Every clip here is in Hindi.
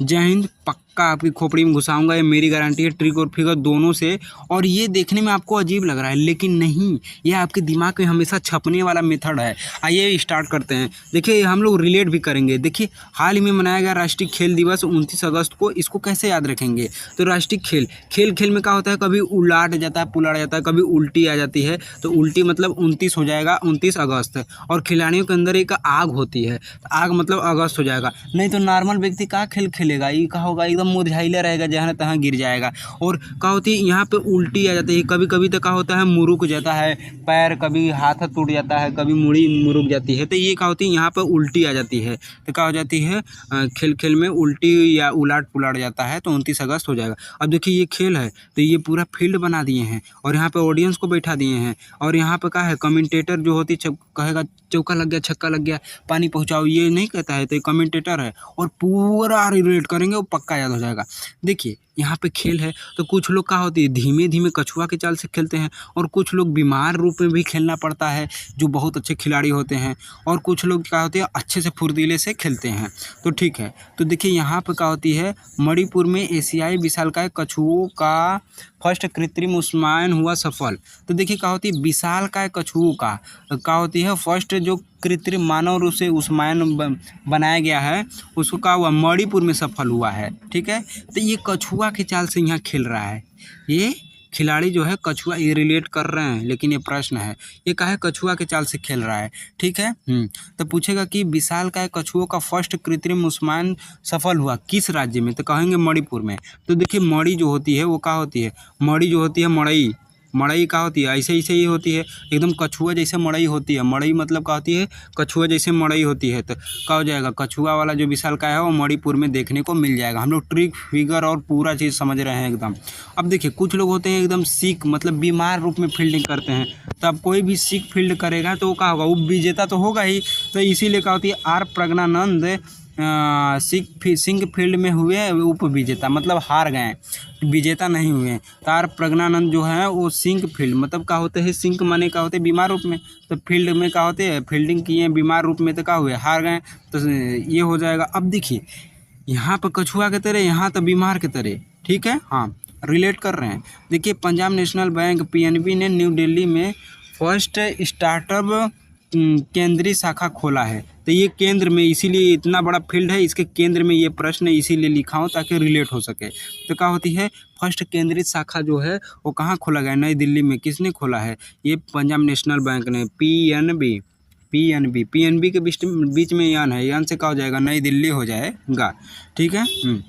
जय हिंद। पक्का आपकी खोपड़ी में घुसाऊंगा, ये मेरी गारंटी है, ट्रिक और फिगर दोनों से। और ये देखने में आपको अजीब लग रहा है, लेकिन नहीं, ये आपके दिमाग में हमेशा छपने वाला मेथड है। आइए स्टार्ट करते हैं। देखिए हम लोग रिलेट भी करेंगे। देखिए हाल ही में मनाया गया राष्ट्रीय खेल दिवस 29 अगस्त को, इसको कैसे याद रखेंगे? तो राष्ट्रीय खेल, खेल खेल में क्या होता है, कभी उलाट जाता है, पुलाट जाता है, कभी उल्टी आ जाती है। तो उल्टी मतलब 29 हो जाएगा, 29 अगस्त। और खिलाड़ियों के अंदर एक आग होती है, आग मतलब अगस्त हो जाएगा। नहीं तो नॉर्मल व्यक्ति का खेल खेलेगा, ये का होगा, एकदम मुरझाइला रहेगा, जहाँ तहाँ गिर जाएगा। और क्या होती है, यहाँ पे उल्टी आ जाती है, कभी कभी तो क्या होता है, मुरुक जाता है पैर, कभी हाथ टूट जाता है, कभी मुड़ी मुरुक जाती है। तो ये क्या होती है, यहाँ पे उल्टी आ जाती है। तो क्या हो जाती है, खेल खेल में उल्टी या उलाट पुलाट जाता है, तो 29 अगस्त हो जाएगा। अब देखिए ये खेल है, तो ये पूरा फील्ड बना दिए हैं और यहाँ पे ऑडियंस को बैठा दिए हैं। और यहाँ पे क्या है, कमेंटेटर जो होती कहेगा चौका लग गया, छक्का लग गया, पानी पहुँचाओ, ये नहीं कहता है, तो ये कमेंटेटर है। और पूरा रिलेट करेंगे, वो पक्का याद हो जाएगा। देखिए यहाँ पे खेल है, तो कुछ लोग क्या होती है, धीमे धीमे कछुआ के चाल से खेलते हैं, और कुछ लोग बीमार रूप में भी खेलना पड़ता है, जो बहुत अच्छे खिलाड़ी होते हैं। और कुछ लोग क्या होते हैं, अच्छे से फुर्तीले से खेलते हैं। तो ठीक है, तो देखिए यहाँ पे क्या होती है, मणिपुर में एशियाई विशालकाय कछुओं का फर्स्ट कृत्रिम उष्मायन हुआ सफल। तो देखिए क्या होती है, विशालकाय कछुओं का क्या होती है, फर्स्ट जो कृत्रिम मानव रूप से उष्मायन बनाया गया है, उसको क्या हुआ, मणिपुर में सफल हुआ है। ठीक है, तो ये कछुआ के चाल से यहाँ खेल रहा है, ये खिलाड़ी जो है कछुआ, ये रिलेट कर रहे हैं, लेकिन ये प्रश्न है, ये क्या है, कछुआ के चाल से खेल रहा है। ठीक है। तो पूछेगा कि विशालकाय कछुओं का फर्स्ट कृत्रिम उष्मायन सफल हुआ किस राज्य में, तो कहेंगे मणिपुर में। तो देखिए मणि जो होती है वो क्या होती है, मणि जो होती है, मड़ई, मड़ई क्या होती है, ऐसे ऐसे ही होती है, एकदम कछुआ जैसे मड़ई होती है। मड़ई मतलब क्या होती है, कछुआ जैसे मड़ई होती है। तो क्या हो जाएगा, कछुआ वाला जो विशालकाय है वो मणिपुर में देखने को मिल जाएगा। हम लोग ट्रिक फिगर और पूरा चीज़ समझ रहे हैं एकदम। अब देखिए कुछ लोग होते हैं एकदम सिक, मतलब बीमार रूप में फील्डिंग करते हैं। तो अब कोई भी सिक फील्ड करेगा तो वो क्या होगा, वो विजेता तो होगा ही। तो इसीलिए क्या होती है, आर प्रज्ञानंद सिंह फील्ड में हुए उप विजेता, मतलब हार गए, विजेता नहीं हुए। तार प्रज्ञानंद जो है वो सिंक फील्ड, मतलब क्या होते हैं, सिंक माने क्या होते हैं, बीमार रूप में। तो फील्ड में क्या होते हैं, फील्डिंग किए बीमार रूप में, तो क्या हुए, हार गए। तो ये हो जाएगा। अब देखिए यहाँ पर कछुआ के तरह, यहाँ तो बीमार के तरह। ठीक है, हाँ रिलेट कर रहे हैं। देखिए पंजाब नेशनल बैंक पीएनबी ने न्यू दिल्ली में फर्स्ट स्टार्टअप केंद्रीय शाखा खोला है। तो ये केंद्र में, इसीलिए इतना बड़ा फील्ड है, इसके केंद्र में ये प्रश्न इसीलिए लिखा हूँ ताकि रिलेट हो सके। तो क्या होती है, फर्स्ट केंद्रीय शाखा जो है वो कहाँ खोला गया, नई दिल्ली में। किसने खोला है, ये पंजाब नेशनल बैंक ने, पीएनबी। पीएनबी के बीच में यन है, यन से क्या हो जाएगा, नई दिल्ली हो जाएगा। ठीक है।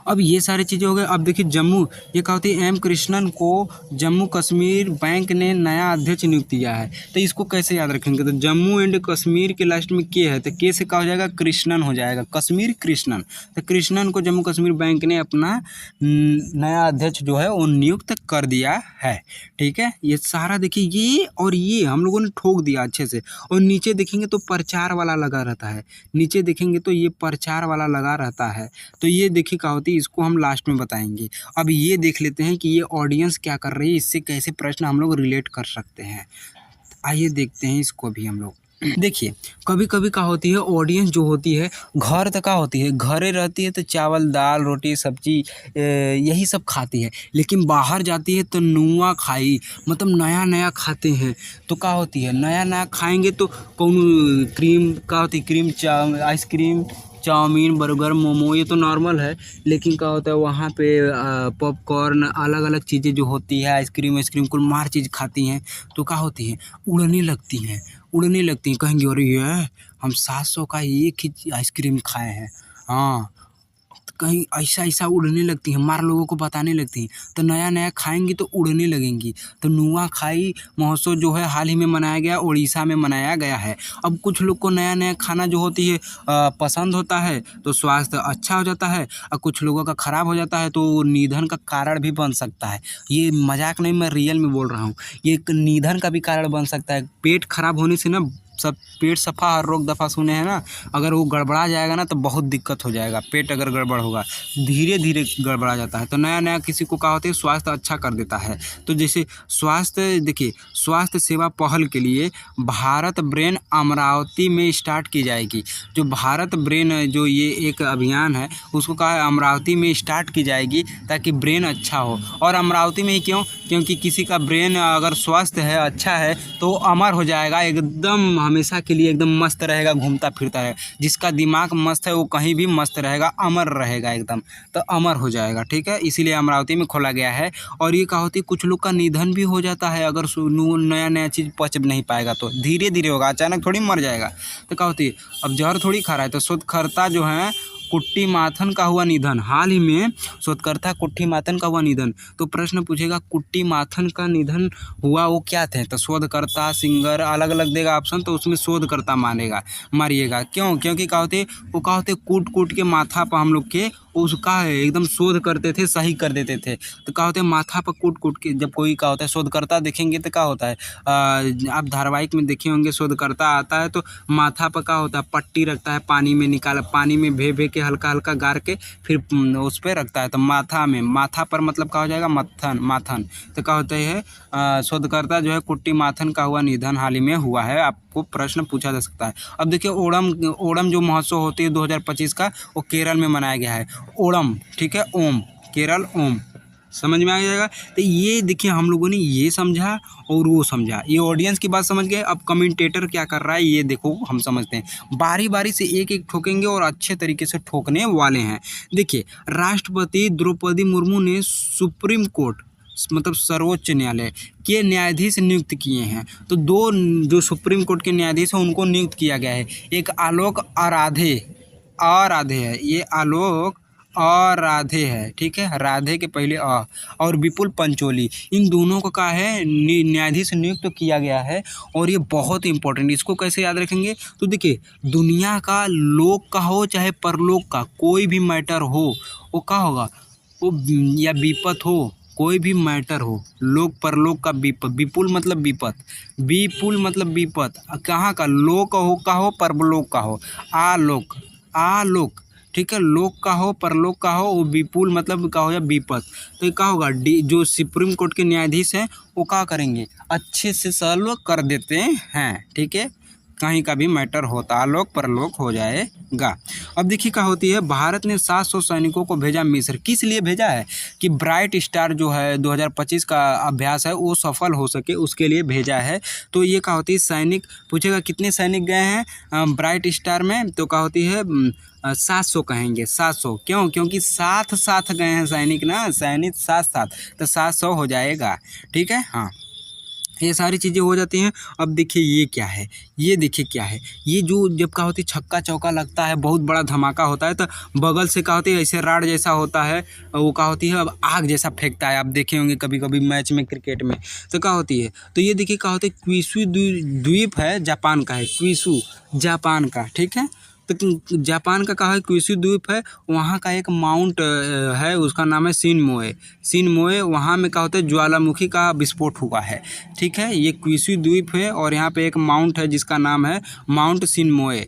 अब ये सारी चीज़ें हो गई। अब देखिए जम्मू, ये क्या होती है, एम कृष्णन को जम्मू कश्मीर बैंक ने नया अध्यक्ष नियुक्त किया है। तो इसको कैसे याद रखेंगे, तो जम्मू एंड कश्मीर के लास्ट में के है, तो के से क्या हो जाएगा, कृष्णन हो जाएगा, कश्मीर कृष्णन। तो कृष्णन को जम्मू कश्मीर बैंक ने अपना नया अध्यक्ष जो है वो नियुक्त कर दिया है। ठीक है, ये सारा देखिए, ये और ये हम लोगों ने ठोक दिया अच्छे से। और नीचे देखेंगे तो प्रचार वाला लगा रहता है, नीचे देखेंगे तो ये प्रचार वाला लगा रहता है। तो ये देखिए क्या होती है, इसको हम लास्ट में बताएंगे। अब ये देख लेते हैं कि ये ऑडियंस क्या कर रही है, इससे कैसे प्रश्न हम लोग रिलेट कर सकते हैं। आइए देखते हैं इसको भी हम लोग। देखिए कभी कभी क्या होती है, ऑडियंस जो होती है घर तक क्या होती है, घरे रहती है तो चावल दाल रोटी सब्जी यही सब खाती है। लेकिन बाहर जाती है तो नुआ खाई, मतलब नया नया खाते हैं। तो क्या होती है, नया नया खाएंगे तो कौन क्रीम क्या होती है, cream ice cream, chow mein, burger, momo, ये तो नॉर्मल है। लेकिन क्या होता है वहाँ पे पॉपकॉर्न, अलग अलग चीज़ें जो होती है, आइसक्रीम कुल मार चीज़ खाती हैं। तो क्या होती हैं, उड़ने लगती हैं, उड़ने लगती हैं। कहेंगे अरे ये हम 700 का एक ही आइसक्रीम खाए हैं। हाँ, कहीं ऐसा ऐसा उड़ने लगती हैं, मार लोगों को बताने लगती हैं। तो नया नया खाएंगी तो उड़ने लगेंगी। तो नुआखाई महोत्सव जो है हाल ही में मनाया गया, उड़ीसा में मनाया गया है। अब कुछ लोग को नया नया खाना जो होती है पसंद होता है, तो स्वास्थ्य अच्छा हो जाता है, और कुछ लोगों का ख़राब हो जाता है, तो निधन का कारण भी बन सकता है। ये मजाक नहीं, मैं रियल में बोल रहा हूँ, ये एक निधन का भी कारण बन सकता है। पेट खराब होने से ना सब पेट सफ़ा हर रोग दफ़ा सुने हैं ना, अगर वो गड़बड़ा जाएगा ना तो बहुत दिक्कत हो जाएगा। पेट अगर गड़बड़ होगा धीरे धीरे गड़बड़ा जाता है, तो नया नया किसी को क्या होता है स्वास्थ्य अच्छा कर देता है। तो जैसे स्वास्थ्य देखिए, स्वास्थ्य सेवा पहल के लिए भारत ब्रेन अमरावती में स्टार्ट की जाएगी। जो भारत ब्रेन जो ये एक अभियान है उसको कहा है अमरावती में स्टार्ट की जाएगी ताकि ब्रेन अच्छा हो। और अमरावती में ही क्यों? क्योंकि किसी का ब्रेन अगर स्वस्थ है, अच्छा है, तो अमर हो जाएगा, एकदम हमेशा के लिए एकदम मस्त रहेगा, घूमता फिरता है। जिसका दिमाग मस्त है वो कहीं भी मस्त रहेगा, अमर रहेगा एकदम, तो अमर हो जाएगा। ठीक है, इसीलिए अमरावती में खोला गया है। और ये क्या होती है कुछ लोग का निधन भी हो जाता है अगर नया नया चीज़ पच नहीं पाएगा तो धीरे धीरे होगा, अचानक थोड़ी मर जाएगा। तो क्या होती है अब जहर थोड़ी खा रहा है। तो शोधकर्ता जो है कुट्टी माथन का हुआ निधन, हाल ही में शोधकर्ता कुट्टी माथन का हुआ निधन। तो प्रश्न पूछेगा कुट्टी माथन का निधन हुआ वो क्या थे? तो शोधकर्ता सिंगर अलग अलग देगा ऑप्शन, तो उसमें शोधकर्ता मारिएगा। क्यों? क्योंकि क्या होते वो क्या होते कूट कूट के माथा पर हम लोग के उसका है एकदम शोध करते थे, सही कर देते थे। तो क्या होता है माथा पर कूट कूट के जब कोई क्या होता है शोधकर्ता देखेंगे तो क्या होता है आप धारावाहिक में देखे होंगे, शोधकर्ता आता है तो माथा पर क्या होता है पट्टी रखता है, पानी में निकाल, पानी में भे के हल्का हल्का गार के फिर उस पर रखता है। तो माथा पर मतलब क्या हो जाएगा माथन। तो क्या होता है शोधकर्ता जो है कुट्टी माथन का हुआ निधन हाल ही में हुआ है। आपको प्रश्न पूछा जा सकता है। अब देखिए ओणम जो महोत्सव होती है 2025 का, वो केरल में मनाया गया है। ओणम, ठीक है, ओम, केरल ओम, समझ में आ जाएगा। तो ये देखिए हम लोगों ने ये समझा और वो समझा, ये ऑडियंस की बात समझ गए। अब कमेंटेटर क्या कर रहा है ये देखो, हम समझते हैं। बारी बारी से एक एक ठोकेंगे और अच्छे तरीके से ठोकने वाले हैं। देखिए राष्ट्रपति द्रौपदी मुर्मू ने सुप्रीम कोर्ट मतलब सर्वोच्च न्यायालय के न्यायाधीश नियुक्त किए हैं। तो दो जो सुप्रीम कोर्ट के न्यायाधीश हैं उनको नियुक्त किया गया है। एक आलोक आराधे है, ये आलोक और राधे है, ठीक है, राधे के पहले और विपुल पंचोली, इन दोनों को क्या है न्यायाधीश नियुक्त किया गया है। और ये बहुत इंपॉर्टेंट, इसको कैसे याद रखेंगे? तो देखिए दुनिया का लोक का हो चाहे परलोक का कोई भी मैटर हो, वो क्या होगा वो या विपत हो, कोई भी मैटर हो, लोक परलोक का विपुल मतलब विपत, कहाँ का लोक हो का हो परलोक का हो, आलोक, ठीक है, लोक का हो परलोक का हो, वो विपुल मतलब क्या हो या विपत। तो ये क्या होगा जो सुप्रीम कोर्ट के न्यायाधीश हैं वो क्या करेंगे अच्छे से सॉल्व कर देते हैं। ठीक है, कहीं का भी मैटर होता आलोक परलोक हो जाएगा। अब देखिए क्या होती है भारत ने 700 सैनिकों को भेजा मिस्र। किस लिए भेजा है? कि ब्राइट स्टार जो है 2025 का अभ्यास है वो सफल हो सके, उसके लिए भेजा है। तो ये क्या होती है सैनिक पूछेगा कितने सैनिक गए हैं ब्राइट स्टार में, तो क्या होती है 700 कहेंगे, 700। क्यों? क्योंकि साथ साथ गए हैं सैनिक ना, सैनिक साथ साथ, तो 700 हो जाएगा। ठीक है, हाँ ये सारी चीज़ें हो जाती हैं। अब देखिए ये क्या है, ये देखिए क्या है, ये जो जब क्या होती है छक्का चौका लगता है, बहुत बड़ा धमाका होता है, तो बगल से क्या होती है ऐसे राड जैसा होता है, वो क्या होती है अब आग जैसा फेंकता है। आप देखे होंगे कभी कभी मैच में, क्रिकेट में, तो क्या होती है तो ये देखिए क्या होता है क्यूशू द्वीप है, जापान का है, क्यूशू जापान का, ठीक है। तो जापान का कहा है क्यूशू द्वीप है, वहाँ का एक माउंट है उसका नाम है सिनमोए। वहाँ में क्या होता है ज्वालामुखी का विस्फोट हुआ है। ठीक है, ये क्यूशू द्वीप है और यहाँ पे एक माउंट है जिसका नाम है माउंट सिनमोए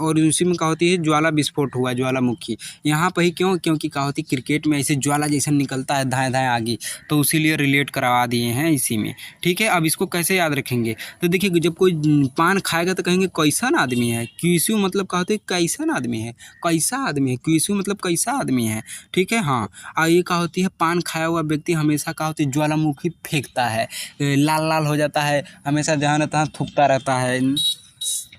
और उसी में क्या होती है ज्वाला विस्फोट हुआ, ज्वालामुखी यहाँ पर ही। क्यों? क्योंकि क्या होती है क्रिकेट में ऐसे ज्वाला जैसा निकलता है धाएँ धाएँ आगे, तो इसीलिए रिलेट करवा दिए हैं इसी में। ठीक है, अब इसको कैसे याद रखेंगे? तो देखिए जब कोई पान खाएगा तो कहेंगे कैसन आदमी है, क्यूशू मतलब क्या होती है कैसन आदमी है, कैसा आदमी है, क्यूशू मतलब कैसा आदमी है। ठीक है, हाँ। और ये क्या होती है पान खाया हुआ व्यक्ति हमेशा क्या होती है ज्वालामुखी फेंकता है, लाल लाल हो जाता है, हमेशा जहाँ न तहाँ थूकता रहता है,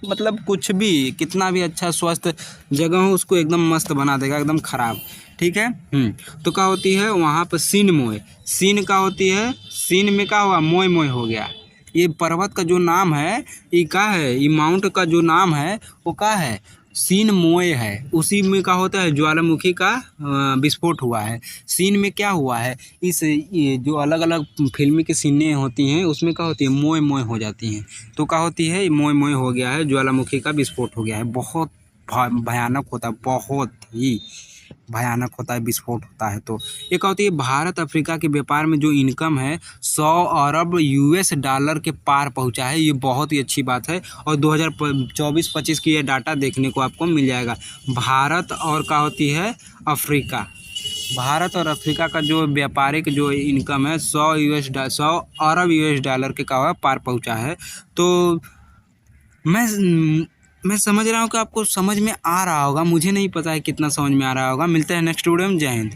मतलब कुछ भी कितना भी अच्छा स्वस्थ जगह हो उसको एकदम मस्त बना देगा, एकदम खराब। ठीक है, तो क्या होती है वहाँ पर सीन का होती है, सीन में क्या हुआ मोय हो गया। ये पर्वत का जो नाम है ये क्या है, ये माउंट का जो नाम है वो क्या है सिनमोए है। उसी में क्या होता है ज्वालामुखी का विस्फोट हुआ है। सीन में क्या हुआ है ये जो अलग अलग फिल्मी की सीनें होती हैं उसमें क्या होती है मोय हो जाती हैं। तो क्या होती है मोय हो गया है, ज्वालामुखी का विस्फोट हो गया है। बहुत भयानक होता है, बहुत ही भयानक होता है, विस्फोट होता है। तो एक होती है भारत अफ्रीका के व्यापार में जो इनकम है 100 अरब यूएस डॉलर के पार पहुंचा है, ये बहुत ही अच्छी बात है। और 2024-25 की ये डाटा देखने को आपको मिल जाएगा। भारत और क्या होती है अफ्रीका, भारत और अफ्रीका का जो व्यापारिक जो इनकम है 100 अरब यूएस डॉलर के का पार पहुंचा है। तो मैं मैं समझ रहा हूँ कि आपको समझ में आ रहा होगा, मुझे नहीं पता है कितना समझ में आ रहा होगा। मिलते हैं नेक्स्ट वीडियो में, जय हिंद।